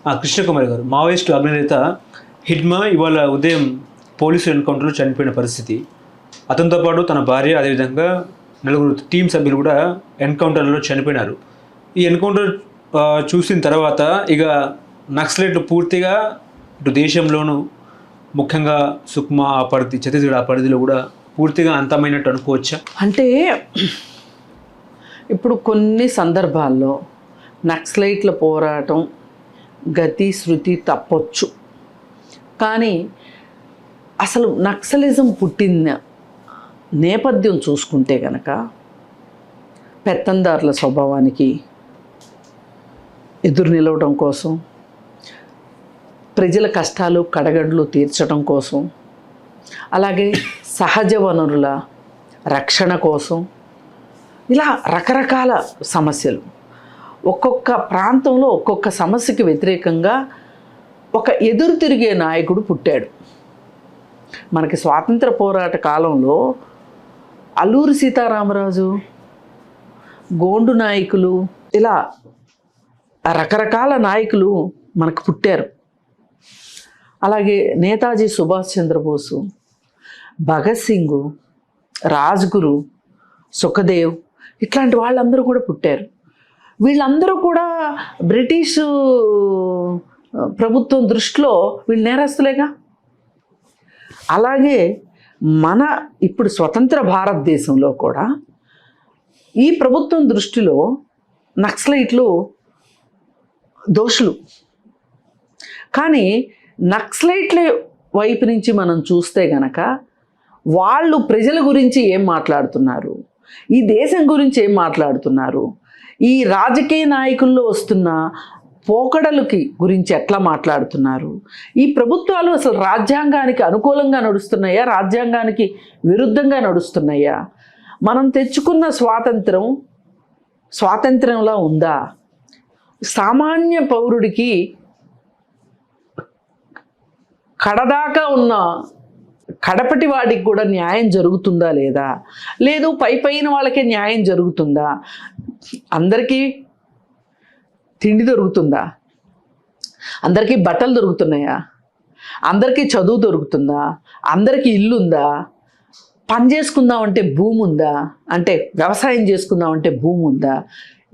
కృష్ణకుమారి గారు మావోయిస్టు అగ్రనేత హిడ్మా ఇవాళ ఉదయం పోలీసు ఎన్కౌంటర్లో చనిపోయిన పరిస్థితి. అతనితో పాటు తన భార్య, అదేవిధంగా 4 టీం సభ్యులు కూడా ఎన్కౌంటర్లో చనిపోయినారు. ఈ ఎన్కౌంటర్ చూసిన తర్వాత ఇక నక్సలైట్లు పూర్తిగా ఇటు దేశంలోనూ, ముఖ్యంగా సుక్మా ఆ పరిధి, ఛత్తీస్గఢ్ ఆ పరిధిలో కూడా పూర్తిగా అంతమైనట్టు అనుకోవచ్చా? అంటే ఇప్పుడు కొన్ని సందర్భాల్లో నక్సలైట్ల పోరాటం గతి శృతి తప్పొచ్చు, కానీ అసలు నక్సలిజం పుట్టిన నేపథ్యం చూసుకుంటే కనుక పెత్తందారుల స్వభావానికి ఎదురు నిలవడం కోసం, ప్రజల కష్టాలు కడగండ్లు తీర్చడం కోసం, అలాగే సహజ వనరుల రక్షణ కోసం, ఇలా రకరకాల సమస్యలు, ఒక్కొక్క ప్రాంతంలో ఒక్కొక్క సమస్యకి వ్యతిరేకంగా ఒక ఎదురు తిరిగే నాయకుడు పుట్టాడు. మనకి స్వాతంత్ర పోరాట కాలంలో అల్లూరి సీతారామరాజు, గోండు నాయకులు, ఇలా రకరకాల నాయకులు మనకు పుట్టారు. అలాగే నేతాజీ సుభాష్ చంద్రబోసు, భగత్ సింగ్, రాజ్గురు, సుఖదేవ్, ఇట్లాంటి వాళ్ళందరూ కూడా పుట్టారు. వీళ్ళందరూ కూడా బ్రిటిషు ప్రభుత్వం దృష్టిలో వీళ్ళు నేరస్తులేగా. అలాగే మన ఇప్పుడు స్వతంత్ర భారతదేశంలో కూడా ఈ ప్రభుత్వం దృష్టిలో నక్సలైట్లు దోషులు. కానీ నక్సలైట్ల వైపు నుంచి మనం చూస్తే గనక వాళ్ళు ప్రజల గురించి ఏం మాట్లాడుతున్నారు, ఈ దేశం గురించి ఏం మాట్లాడుతున్నారు, ఈ రాజకీయ నాయకుల్లో వస్తున్న పోకడలకి గురించి ఎట్లా మాట్లాడుతున్నారు, ఈ ప్రభుత్వాలు అసలు రాజ్యాంగానికి అనుకూలంగా నడుస్తున్నాయా, రాజ్యాంగానికి విరుద్ధంగా నడుస్తున్నాయా, మనం తెచ్చుకున్న స్వాతంత్రంలా ఉందా, సామాన్య పౌరుడికి కడదాకా ఉన్న కడపటి వాడికి కూడా న్యాయం జరుగుతుందా లేదా, లేదు పైన వాళ్ళకే న్యాయం జరుగుతుందా, అందరికీ తిండి దొరుకుతుందా, అందరికీ బట్టలు దొరుకుతున్నాయా, అందరికీ చదువు దొరుకుతుందా, అందరికీ ఇల్లు ఉందా, పని చేసుకుందామంటే భూమి ఉందా, అంటే వ్యవసాయం చేసుకుందామంటే భూమి ఉందా,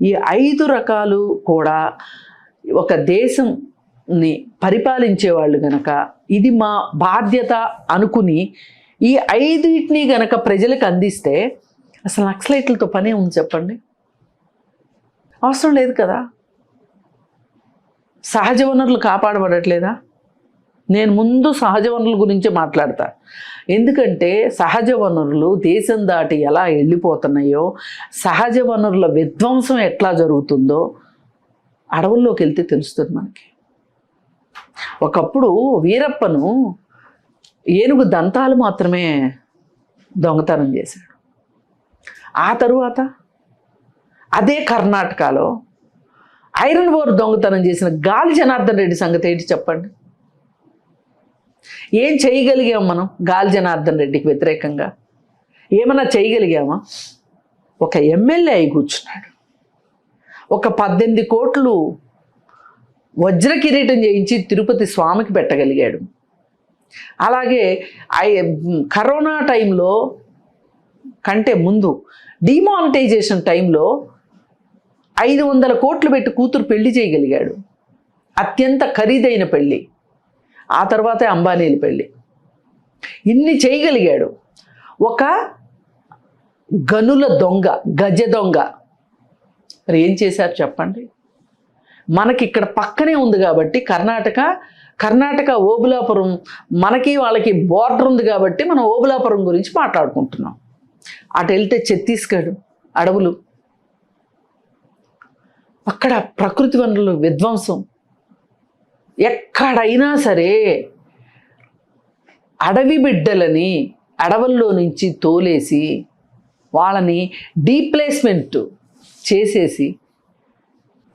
ఈ 5 రకాలు కూడా ఒక దేశంని పరిపాలించే వాళ్ళు గనక ఇది మా బాధ్యత అనుకుని ఈ 5టిని గనక ప్రజలకు అందిస్తే అసలు నక్సలైట్లతో పనే ఉంది చెప్పండి? అవసరం లేదు కదా. సహజ వనరులు కాపాడబడట్లేదా? నేను ముందు సహజ వనరుల గురించి మాట్లాడతా. ఎందుకంటే సహజ వనరులు దేశం దాటి ఎలా వెళ్ళిపోతున్నాయో, సహజ వనరుల విధ్వంసం ఎట్లా జరుగుతుందో అడవుల్లోకి వెళ్తే తెలుస్తుంది మనకి. ఒకప్పుడు వీరప్పను ఏనుగు దంతాలు మాత్రమే దొంగతనం చేశాడు. ఆ తరువాత అదే కర్ణాటకలో ఐరన్ ఓర్ దొంగతనం చేసిన గాలి జనార్దన్ రెడ్డి సంగతి ఏంటి చెప్పండి? ఏం చేయగలిగాం మనం గాలి జనార్దన్ రెడ్డికి వ్యతిరేకంగా? ఏమన్నా చేయగలిగామా? ఒక ఎమ్మెల్యే అయి కూర్చున్నాడు, ఒక 18 కోట్లు వజ్ర కిరీటం చేయించి తిరుపతి స్వామికి పెట్టగలిగాడు. అలాగే కరోనా టైంలో కంటే ముందు డిమానిటైజేషన్ టైంలో 500 కోట్లు పెట్టి కూతురు పెళ్లి చేయగలిగాడు, అత్యంత ఖరీదైన పెళ్ళి. ఆ తర్వాతే అంబానీల పెళ్ళి. ఇన్ని చేయగలిగాడు. ఒక గనుల దొంగ, గజ దొంగ. మరి ఏం చేశారు చెప్పండి? మనకి ఇక్కడ పక్కనే ఉంది కాబట్టి కర్ణాటక ఓబులాపురం, మనకి వాళ్ళకి బోర్డర్ ఉంది కాబట్టి మనం ఓబులాపురం గురించి మాట్లాడుకుంటున్నాం. అటు వెళ్తే ఛత్తీస్గఢ్ అడవులు, అక్కడ ప్రకృతి వనరుల విధ్వంసం. ఎక్కడైనా సరే అడవి బిడ్డలని అడవుల్లో నుంచి తోలేసి వాళ్ళని డీప్లేస్మెంట్ చేసేసి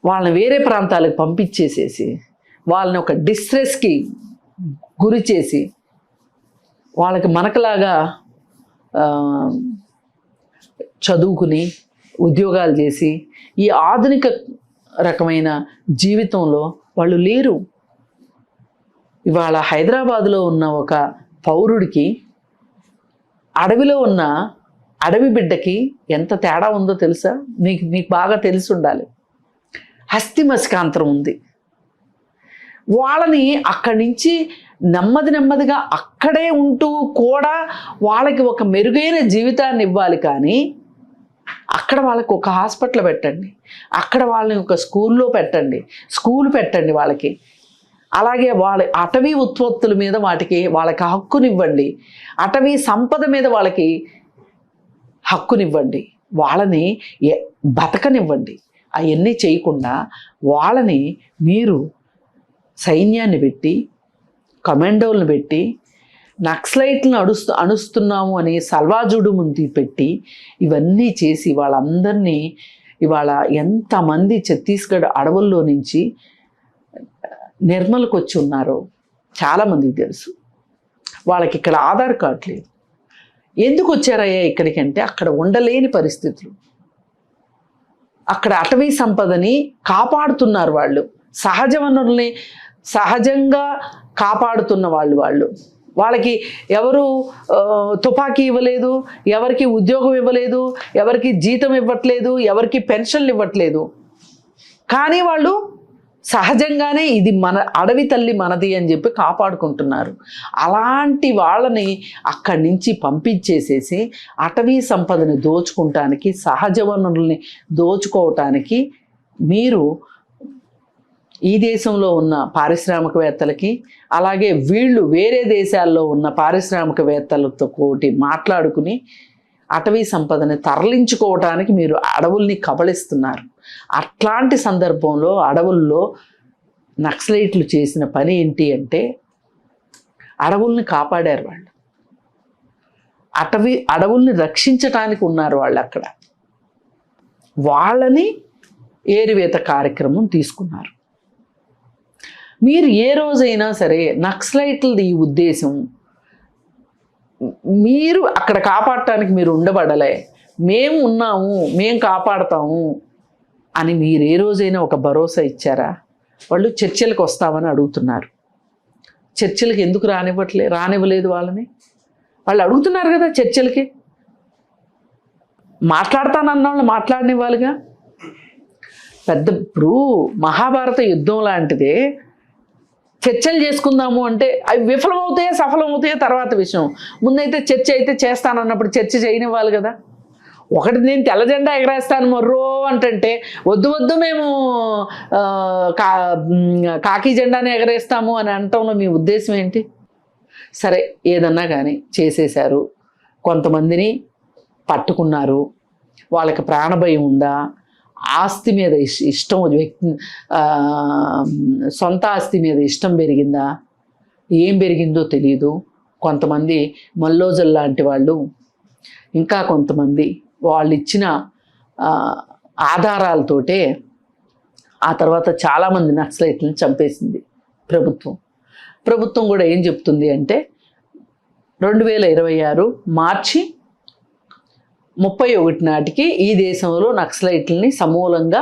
వాళ్ళని వేరే ప్రాంతాలకు పంపించేసేసి వాళ్ళని ఒక డిస్ట్రెస్కి గురి చేసి వాళ్ళకి మనకలాగా చదువుకుని ఉద్యోగాలు చేసి ఈ ఆధునిక రకమైన జీవితంలో వాళ్ళు లేరు. ఇవాళ హైదరాబాదులో ఉన్న ఒక పౌరుడికి అడవిలో ఉన్న అడవి బిడ్డకి ఎంత తేడా ఉందో తెలుసా? నీకు బాగా తెలిసి ఉండాలి. హస్తిమస్కాంతరం ఉంది. వాళ్ళని అక్కడి నుంచి నెమ్మదిగా అక్కడే ఉంటూ కూడా వాళ్ళకి ఒక మెరుగైన జీవితాన్ని ఇవ్వాలి. కానీ అక్కడ వాళ్ళకి ఒక హాస్పిటల్ పెట్టండి, అక్కడ వాళ్ళని ఒక స్కూల్ పెట్టండి వాళ్ళకి. అలాగే వాళ్ళ అటవీ ఉత్పత్తుల మీద వాళ్ళకి హక్కునివ్వండి, అటవీ సంపద మీద వాళ్ళకి హక్కునివ్వండి, వాళ్ళని బతకనివ్వండి. అవన్నీ చేయకుండా వాళ్ళని మీరు సైన్యాన్ని పెట్టి, కమాండోలను పెట్టి, నక్సలైట్లను అణుస్తున్నాము అని సల్వాజుడు ముందు పెట్టి ఇవన్నీ చేసి వాళ్ళందరినీ ఇవాళ ఎంతమంది ఛత్తీస్గఢ్ అడవుల్లో నుంచి నిర్మల్కి వచ్చి ఉన్నారో చాలామందికి తెలుసు. వాళ్ళకి ఇక్కడ ఆధార్ కార్డు లేదు. ఎందుకు వచ్చారయ్యా ఇక్కడికి అంటే అక్కడ ఉండలేని పరిస్థితులు. అక్కడ అటవీ సంపదని కాపాడుతున్నారు వాళ్ళు, సహజ వనరుల్ని సహజంగా కాపాడుతున్న వాళ్ళకి ఎవరు తుపాకీ ఇవ్వలేదు, ఎవరికి ఉద్యోగం ఇవ్వలేదు, ఎవరికి జీతం ఇవ్వట్లేదు, ఎవరికి పెన్షన్లు ఇవ్వట్లేదు. కానీ వాళ్ళు సహజంగానే ఇది మన అడవి తల్లి మనది అని చెప్పి కాపాడుకుంటున్నారు. అలాంటి వాళ్ళని అక్కడి నుంచి పంపించేసేసి అటవీ సంపదని దోచుకుంటానికి, సహజ వనరుల్ని దోచుకోవటానికి మీరు ఈ దేశంలో ఉన్న పారిశ్రామికవేత్తలకి, అలాగే వీళ్ళు వేరే దేశాల్లో ఉన్న పారిశ్రామికవేత్తలతో కోటి మాట్లాడుకుని అటవీ సంపదని తరలించుకోవటానికి మీరు అడవుల్ని కబళిస్తున్నారు. అట్లాంటి సందర్భంలో అడవుల్లో నక్సలైట్లు చేసిన పని ఏంటి అంటే అడవుల్ని కాపాడారు వాళ్ళు. అడవుల్ని రక్షించటానికి ఉన్నారు వాళ్ళు అక్కడ. వాళ్ళని ఏరివేత కార్యక్రమం తీసుకున్నారు. మీరు ఏ రోజైనా సరే నక్సలైట్లది ఈ ఉద్దేశం మీరు అక్కడ కాపాడటానికి మీరు ఉండబడలే, మేము ఉన్నాము, మేము కాపాడతాము అని మీరు ఏ రోజైనా ఒక భరోసా ఇచ్చారా? వాళ్ళు చర్చలకు వస్తామని అడుగుతున్నారు. చర్చలకు ఎందుకు రానివ్వలేదు వాళ్ళని? వాళ్ళు అడుగుతున్నారు కదా చర్చలకి. మాట్లాడతానన్న వాళ్ళు మాట్లాడనివ్వాలిగా. ఇప్పుడు మహాభారత యుద్ధం లాంటిదే. చర్చలు చేసుకుందాము అంటే అవి విఫలమవుతాయో సఫలమవుతాయో తర్వాత విషయం. ముందైతే చర్చ అయితే చేస్తానన్నప్పుడు చర్చ చేయనివ్వాలి కదా. ఒకటి నేను తెల్ల జెండా ఎగరేస్తాను మొర్రో అంటే వద్దు మేము కాకి జెండానే ఎగరేస్తాము అని అనటంలో మీ ఉద్దేశం ఏంటి? సరే ఏదన్నా కానీ చేసేశారు, కొంతమందిని పట్టుకున్నారు, వాళ్ళకి ప్రాణభయం ఉందా, ఆస్తి మీద ఇష్టం, సొంత ఆస్తి మీద ఇష్టం పెరిగిందా, ఏం పెరిగిందో తెలియదు. కొంతమంది మల్లోజల్ లాంటి వాళ్ళు, ఇంకా కొంతమంది వాళ్ళు ఇచ్చిన ఆధారాలతోటే ఆ తర్వాత చాలామంది నక్సలైట్లను చంపేసింది ప్రభుత్వం కూడా ఏం చెప్తుంది అంటే 2026 మార్చి 31 నాటికి ఈ దేశంలో నక్సలైట్లని సమూలంగా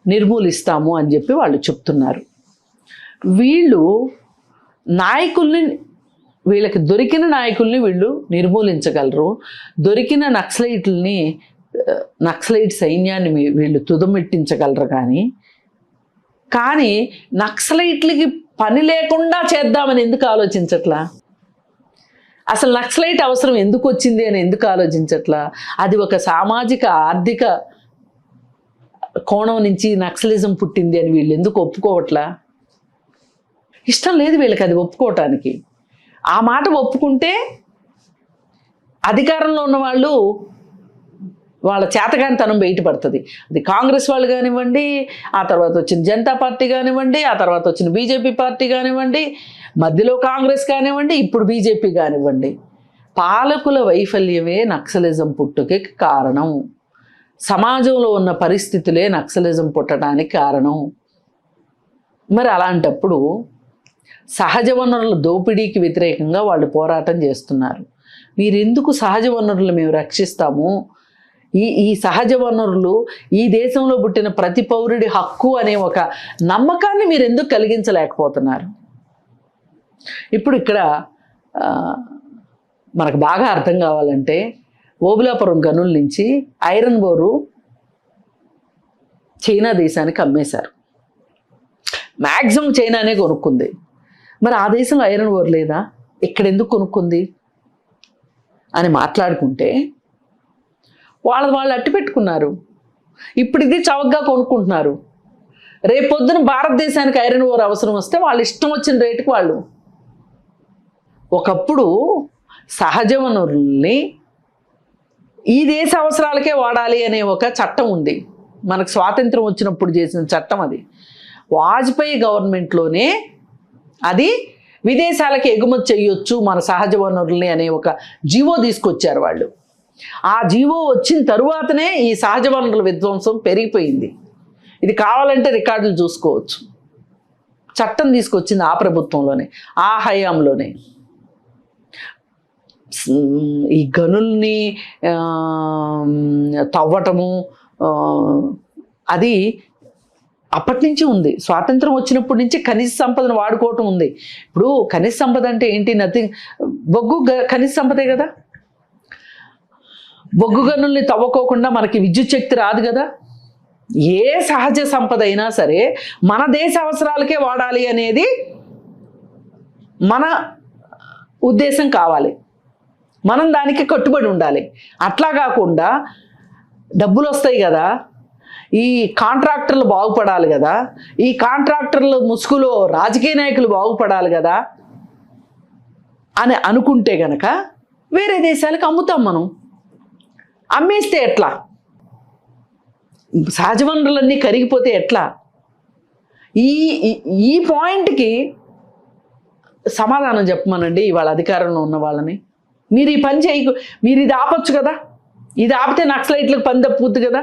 నిర్మూలిస్తాము అని చెప్పి వాళ్ళు చెప్తున్నారు. వీళ్ళు నాయకుల్ని, వీళ్ళకి దొరికిన నాయకుల్ని వీళ్ళు నిర్మూలించగలరు, దొరికిన నక్సలైట్ సైన్యాన్ని వీళ్ళు తుదమెట్టించగలరు. కానీ నక్సలైట్లకి పని లేకుండా చేద్దామని ఎందుకు ఆలోచించట్లా? అసలు నక్సలైట్ అవసరం ఎందుకు వచ్చింది అని ఎందుకు ఆలోచించట్లా? అది ఒక సామాజిక ఆర్థిక కోణం నుంచి నక్సలిజం పుట్టింది అని వీళ్ళు ఎందుకు ఒప్పుకోవట్లా? ఇష్టం లేదు వీళ్ళకి అది ఒప్పుకోవటానికి. ఆ మాట ఒప్పుకుంటే అధికారంలో ఉన్న వాళ్ళు వాళ్ళ చేతగానితనం బయటపడుతుంది. అది కాంగ్రెస్ వాళ్ళు కానివ్వండి, ఆ తర్వాత వచ్చిన జనతా పార్టీ కానివ్వండి, ఆ తర్వాత వచ్చిన బీజేపీ పార్టీ కానివ్వండి, మధ్యలో కాంగ్రెస్ కానివ్వండి, ఇప్పుడు బీజేపీ కానివ్వండి. పాలకుల వైఫల్యమే నక్సలిజం పుట్టుకి కారణం. సమాజంలో ఉన్న పరిస్థితులే నక్సలిజం పుట్టడానికి కారణం. మరి అలాంటప్పుడు సహజ వనరుల దోపిడీకి వ్యతిరేకంగా వాళ్ళు పోరాటం చేస్తున్నారు. మీరెందుకు సహజ వనరులు మేము రక్షిస్తాము, ఈ సహజ వనరులు ఈ దేశంలో పుట్టిన ప్రతి పౌరుడి హక్కు అనే ఒక నమ్మకాన్ని మీరు ఎందుకు కలిగించలేకపోతున్నారు? ఇప్పుడు ఇక్కడ మనకు బాగా అర్థం కావాలంటే ఓబులాపురం గనుల నుంచి ఐరన్ ఓరు చైనా దేశానికి అమ్మేశారు. మ్యాక్సిమం చైనానే కొనుక్కుంది. మరి ఆ దేశంలో ఐరన్ ఓర్ లేదా, ఇక్కడ ఎందుకు కొనుక్కుంది అని మాట్లాడుకుంటే వాళ్ళు అట్టి పెట్టుకున్నారు. ఇప్పుడు ఇది చౌకగా కొనుక్కుంటున్నారు. రేపొద్దున భారతదేశానికి ఐరన్ ఓర్ అవసరం వస్తే వాళ్ళు ఇష్టం వచ్చిన రేటుకి వాళ్ళు. ఒకప్పుడు సహజ వనరుల్ని ఈ దేశ అవసరాలకే వాడాలి అనే ఒక చట్టం ఉంది. మనకు స్వాతంత్రం వచ్చినప్పుడు చేసిన చట్టం అది. వాజ్పేయి గవర్నమెంట్లోనే అది విదేశాలకు ఎగుమతి చేయొచ్చు మన సహజ వనరుల్ని అనే ఒక జీవో తీసుకొచ్చారు వాళ్ళు. ఆ జీవో వచ్చిన తరువాతనే ఈ సహజ వనరుల విధ్వంసం పెరిగిపోయింది. ఇది కావాలంటే రికార్డులు చూసుకోవచ్చు. చట్టం తీసుకొచ్చింది ఆ ప్రభుత్వంలోనే, ఆ హయాంలోనే. ఈ గనుల్ని తవ్వటము అది అప్పటి నుంచి ఉంది. స్వాతంత్రం వచ్చినప్పటి నుంచి ఖనిజ సంపదను వాడుకోవటం ఉంది. ఇప్పుడు ఖనిజ సంపద అంటే ఏంటి? నథింగ్. బొగ్గు ఖనిజ సంపదే కదా. బొగ్గు గనుల్ని తవ్వుకోకుండా మనకి విద్యుత్ శక్తి రాదు కదా. ఏ సహజ సంపద అయినా సరే మన దేశ అవసరాలకే వాడాలి అనేది మన ఉద్దేశం కావాలి. మనం దానికి కట్టుబడి ఉండాలి. అట్లా కాకుండా డబ్బులు వస్తాయి కదా, ఈ కాంట్రాక్టర్లు బాగుపడాలి కదా, ఈ కాంట్రాక్టర్ల ముసుగులో రాజకీయ నాయకులు బాగుపడాలి కదా అని అనుకుంటే గనక వేరే దేశాలకు అమ్ముతాం మనం. అమ్మేస్తే ఎట్లా? సహజ వనరులన్నీ కరిగిపోతే ఎట్లా? ఈ పాయింట్కి సమాధానం చెప్పమనండి ఇవాళ అధికారంలో ఉన్న వాళ్ళని. మీరు ఈ పని చేయకు, మీరు ఇది ఆపొచ్చు కదా. ఇది ఆపితే నక్సలైట్లకు పని తప్పుద్ది కదా.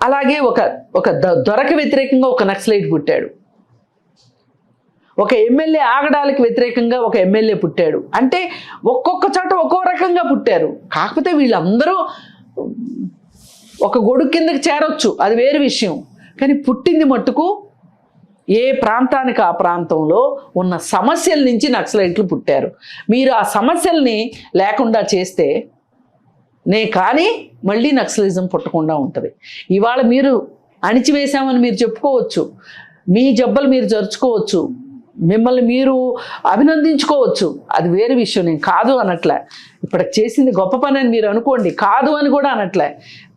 అలాగే ఒక దొరకు వ్యతిరేకంగా ఒక నక్సలైట్ పుట్టాడు. ఒక ఎమ్మెల్యే ఆగడాలకు వ్యతిరేకంగా ఒక ఎమ్మెల్యే పుట్టాడు. అంటే ఒక్కొక్క చోట ఒక్కో రకంగా పుట్టారు. కాకపోతే వీళ్ళందరూ ఒక గొడుగు కిందకి చేరొచ్చు, అది వేరే విషయం. కానీ పుట్టింది మట్టుకు ఏ ప్రాంతానికి ఆ ప్రాంతంలో ఉన్న సమస్యల నుంచి నక్సలైట్లు పుట్టారు. మీరు ఆ సమస్యల్ని లేకుండా చేస్తే కానీ మళ్ళీ నక్సలిజం పుట్టకుండా ఉంటుంది. ఇవాళ మీరు అణిచివేశామని మీరు చెప్పుకోవచ్చు, మీ జబ్బలు మీరు జరుచుకోవచ్చు, మిమ్మల్ని మీరు అభినందించుకోవచ్చు, అది వేరే విషయం. నేను కాదు అనట్లే. ఇప్పటికి చేసింది గొప్ప పని అని మీరు అనుకోండి, కాదు అని కూడా అనట్లే.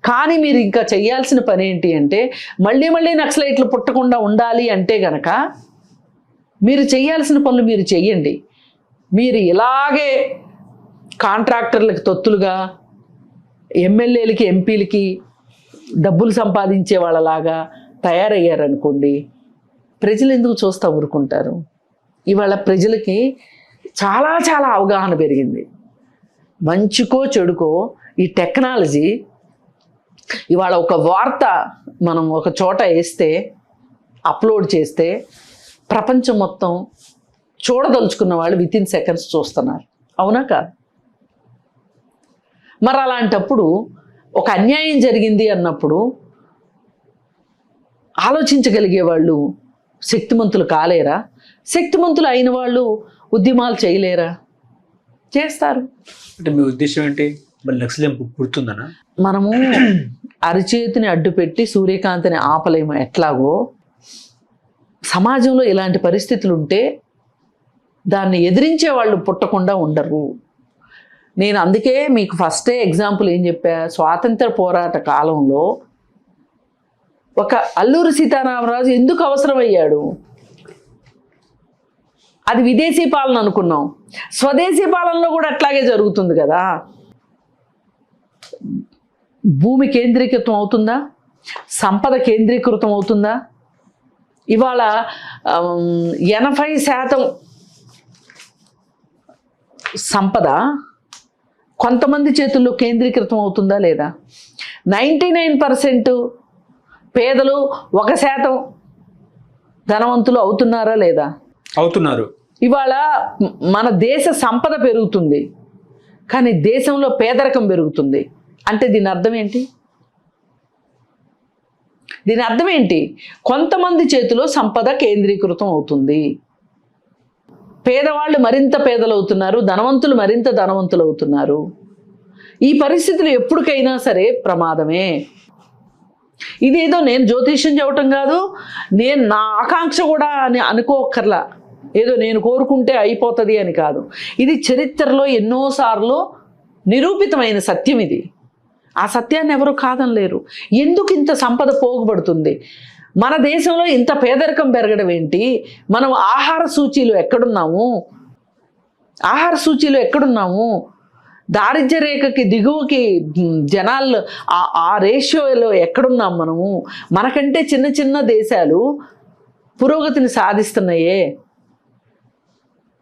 కానీ మీరు ఇంకా చేయాల్సిన పని ఏంటి అంటే మళ్ళీ నక్సలైట్లు పుట్టకుండా ఉండాలి అంటే గనక మీరు చేయాల్సిన పనులు మీరు చెయ్యండి. మీరు ఇలాగే కాంట్రాక్టర్లకు తొత్తులుగా ఎమ్మెల్యేలకి ఎంపీలకి డబ్బులు సంపాదించే వాళ్ళలాగా తయారయ్యారనుకోండి, ప్రజలు ఎందుకు చూస్తూ ఊరుకుంటారు? ఇవాళ ప్రజలకి చాలా చాలా అవగాహన పెరిగింది. మంచికో చెడుకో ఈ టెక్నాలజీ ఇవాళ ఒక వార్త మనం ఒక చోట వేస్తే, అప్లోడ్ చేస్తే ప్రపంచం మొత్తం చూడదలుచుకున్న వాళ్ళు వితిన్ సెకండ్స్ చూస్తున్నారు. అవునా కాదు? మరి అలాంటప్పుడు ఒక అన్యాయం జరిగింది అన్నప్పుడు ఆలోచించగలిగే వాళ్ళు శక్తిమంతులు కాలేరా? శక్తిమంతులు అయిన వాళ్ళు ఉద్యమాలు చేయలేరా? చేస్తారు. అంటే మీ ఉద్దేశం ఏంటి? మళ్ళీ నక్సలిజం పుడుతుందనా? మనము అరిచేతిని అడ్డుపెట్టి సూర్యకాంతిని ఆపలేము. ఎట్లాగో సమాజంలో ఇలాంటి పరిస్థితులు ఉంటే దాన్ని ఎదిరించే వాళ్ళు పుట్టకుండా ఉండరు. నేను అందుకే మీకు ఫస్టే ఎగ్జాంపుల్ ఏం చెప్పా, స్వాతంత్ర పోరాట కాలంలో ఒక అల్లూరి సీతారామరాజు ఎందుకు అవసరమయ్యాడు? అది విదేశీ పాలన అనుకున్నాం, స్వదేశీ పాలనలో కూడా అట్లాగే జరుగుతుంది కదా. భూమి కేంద్రీకృతం అవుతుందా? సంపద కేంద్రీకృతం అవుతుందా? ఇవాళ 80% సంపద కొంతమంది చేతుల్లో కేంద్రీకృతం అవుతుందా లేదా? 99% పేదలు 1% ధనవంతులు అవుతున్నారా లేదా? అవుతున్నారు. ఇవాళ మన దేశ సంపద పెరుగుతుంది, కానీ దేశంలో పేదరికం పెరుగుతుంది. అంటే దీని అర్థం ఏంటి? దీని అర్థం ఏంటి? కొంతమంది చేతిలో సంపద కేంద్రీకృతం అవుతుంది. పేదవాళ్ళు మరింత పేదలవుతున్నారు, ధనవంతులు మరింత ధనవంతులు అవుతున్నారు. ఈ పరిస్థితులు ఎప్పటికైనా సరే ప్రమాదమే. ఇదేదో నేను జ్యోతిష్యం చెప్పటం కాదు, నేను నా ఆకాంక్ష కూడా అని అనుకోకర్లా, ఏదో నేను కోరుకుంటే అయిపోతుంది అని కాదు. ఇది చరిత్రలో ఎన్నోసార్లు నిరూపితమైన సత్యం. ఇది ఆ సత్యాన్ని ఎవరు కాదనలేరు. ఎందుకు ఇంత సంపద పోగుపడుతుంది? మన దేశంలో ఇంత పేదరికం పెరగడం ఏంటి? మనం ఆహార సూచీలో ఎక్కడున్నాము? దారిద్ర్య రేఖకి దిగువకి జనాలు ఆ రేషియోలో ఎక్కడున్నాం మనము? మనకంటే చిన్న చిన్న దేశాలు పురోగతిని సాధిస్తున్నాయే.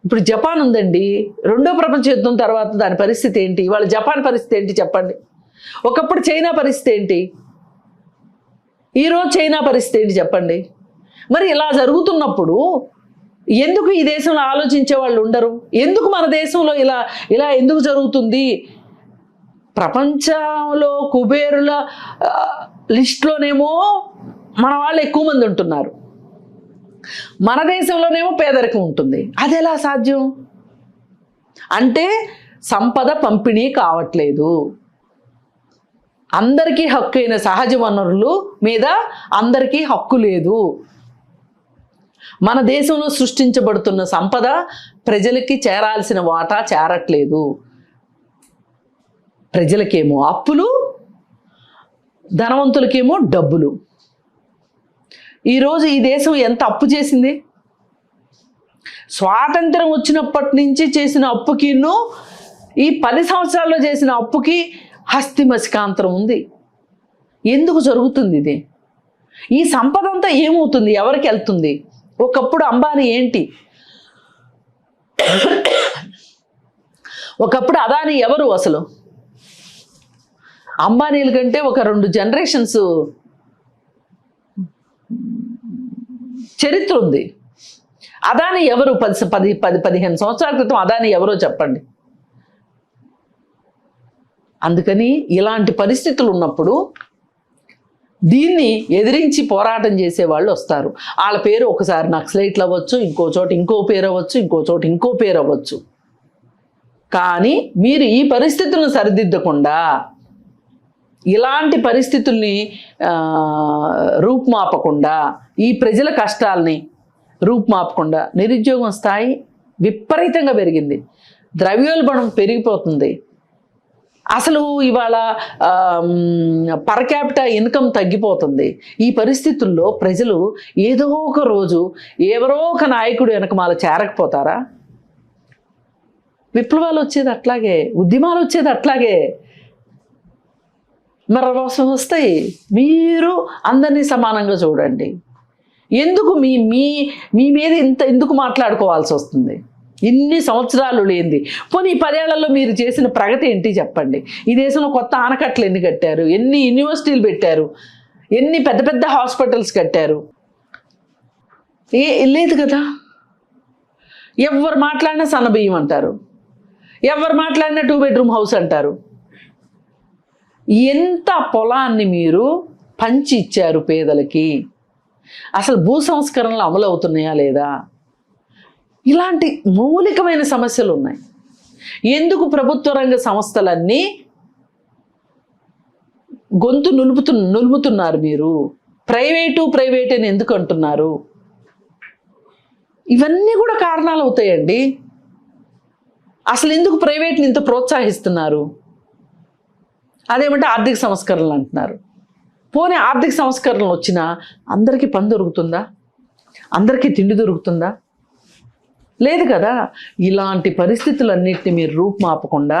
ఇప్పుడు జపాన్ ఉందండి, రెండో ప్రపంచ యుద్ధం తర్వాత దాని పరిస్థితి ఏంటి? ఇవాళ జపాన్ పరిస్థితి ఏంటి చెప్పండి? ఒకప్పుడు చైనా పరిస్థితి ఏంటి? ఈరోజు చైనా పరిస్థితి ఏంటి చెప్పండి? మరి ఇలా జరుగుతున్నప్పుడు ఎందుకు ఈ దేశంలో ఆలోచించే వాళ్ళు ఉండరు? ఎందుకు మన దేశంలో ఇలా ఎందుకు జరుగుతుంది? ప్రపంచంలో కుబేరుల లిస్టులోనేమో మన వాళ్ళు ఎక్కువ మంది ఉంటున్నారు, మన దేశంలోనేమో పేదరికం ఉంటుంది. అది ఎలా సాధ్యం? అంటే సంపద పంపిణీ కావట్లేదు. అందరికీ హక్కు అయిన సహజ వనరులు మీద అందరికీ హక్కు లేదు. మన దేశంలో సృష్టించబడుతున్న సంపద ప్రజలకి చేరాల్సిన వాటా చేరట్లేదు. ప్రజలకేమో అప్పులు, ధనవంతులకేమో డబ్బులు. ఈరోజు ఈ దేశం ఎంత అప్పు చేసింది? స్వాతంత్రం వచ్చినప్పటి నుంచి చేసిన అప్పుకిను ఈ 10 సంవత్సరాల్లో చేసిన అప్పుకి హస్తిమసికాంతరం ఉంది. ఎందుకు జరుగుతుంది ఇది? ఈ సంపద అంతా ఏమవుతుంది? ఎవరికి వెళ్తుంది? ఒకప్పుడు అంబానీ ఏంటి? ఒకప్పుడు అదానీ ఎవరు? అసలు అంబానీల కంటే ఒక 2 జనరేషన్స్ చరిత్ర ఉంది. అదానీ ఎవరు? 10-15 సంవత్సరాల క్రితం అదానీ ఎవరో చెప్పండి. అందుకని ఇలాంటి పరిస్థితులు ఉన్నప్పుడు దీన్ని ఎదిరించి పోరాటం చేసే వాళ్ళు వస్తారు. వాళ్ళ పేరు ఒకసారి నక్సలైట్లు అవ్వచ్చు, ఇంకో చోట ఇంకో పేరు అవ్వచ్చు, ఇంకో చోట ఇంకో పేరు అవ్వచ్చు. కానీ మీరు ఈ పరిస్థితులను సరిదిద్దకుండా, ఇలాంటి పరిస్థితుల్ని రూపుమాపకుండా, ఈ ప్రజల కష్టాలని రూపుమాపకుండా నిరుద్యోగం స్థాయి విపరీతంగా పెరిగింది. ద్రవ్యోల్బణం పెరిగిపోతుంది. అసలు ఇవాళ పర్ క్యాపిటల్ ఇన్కమ్ తగ్గిపోతుంది. ఈ పరిస్థితుల్లో ప్రజలు ఏదో ఒక రోజు ఎవరో ఒక నాయకుడు వెనకమాల చేరకపోతారా? విప్లవాలు వచ్చేది అట్లాగే, ఉద్యమాలు వచ్చేది అట్లాగే. మరి వస్తాయి. మీరు అందరినీ సమానంగా చూడండి. ఎందుకు మీ మీ మీద ఎందుకు మాట్లాడుకోవాల్సి వస్తుంది? ఇన్ని సంవత్సరాలు లేనిది. పోనీ 10 ఏళ్లలో మీరు చేసిన ప్రగతి ఏంటి చెప్పండి? ఈ దేశంలో కొత్త ఆనకట్టలు ఎన్ని కట్టారు? ఎన్ని యూనివర్సిటీలు పెట్టారు? ఎన్ని పెద్ద పెద్ద హాస్పిటల్స్ కట్టారు? లేదు కదా. ఎవరు మాట్లాడినా సన్నబియ్యం అంటారు, ఎవరు మాట్లాడినా 2 బెడ్రూమ్ హౌస్ అంటారు. ఎంత పొలాన్ని మీరు పంచి ఇచ్చారు పేదలకి? అసలు భూ సంస్కరణలు అమలు అవుతున్నాయా లేదా? ఇలాంటి మౌలికమైన సమస్యలు ఉన్నాయి. ఎందుకు ప్రభుత్వ రంగ సంస్థలన్నీ గొంతు నులుముతున్నారు? మీరు ప్రైవేట్ అని ఎందుకు అంటున్నారు? ఇవన్నీ కూడా కారణాలు అవుతాయండి. అసలు ఎందుకు ప్రైవేట్ని ఇంత ప్రోత్సహిస్తున్నారు? అదేమంటే ఆర్థిక సంస్కరణలు అంటున్నారు. పోనీ ఆర్థిక సంస్కరణలు వచ్చినా అందరికీ పని దొరుకుతుందా? అందరికీ తిండి దొరుకుతుందా? లేదు కదా. ఇలాంటి పరిస్థితులన్నింటినీ మీరు రూపుమాపకుండా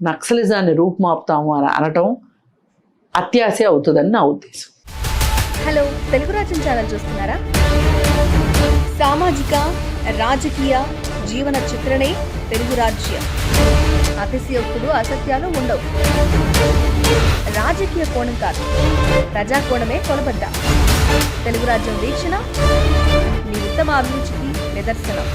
నక్సలిజాన్ని రూపుమాపుతాము అని అనటం అత్యాశ అవుతుందని నా ఉద్దేశం. హలో, తెలుగు రాజ్యం ఛానల్ చూస్తున్నారా? సామాజిక, రాజకీయ, జీవన చిత్రణే తెలుగు రాజ్యం. అతిశయోక్తులు, అసత్యాలు ఉండవు. రాజకీయ కోణం కాదు, ప్రజా కోణమే కొలబద్ద. తెలుగు రాజ్యం వీక్షణ మీ ఉత్తమ అభిరుచికి నిదర్శనం.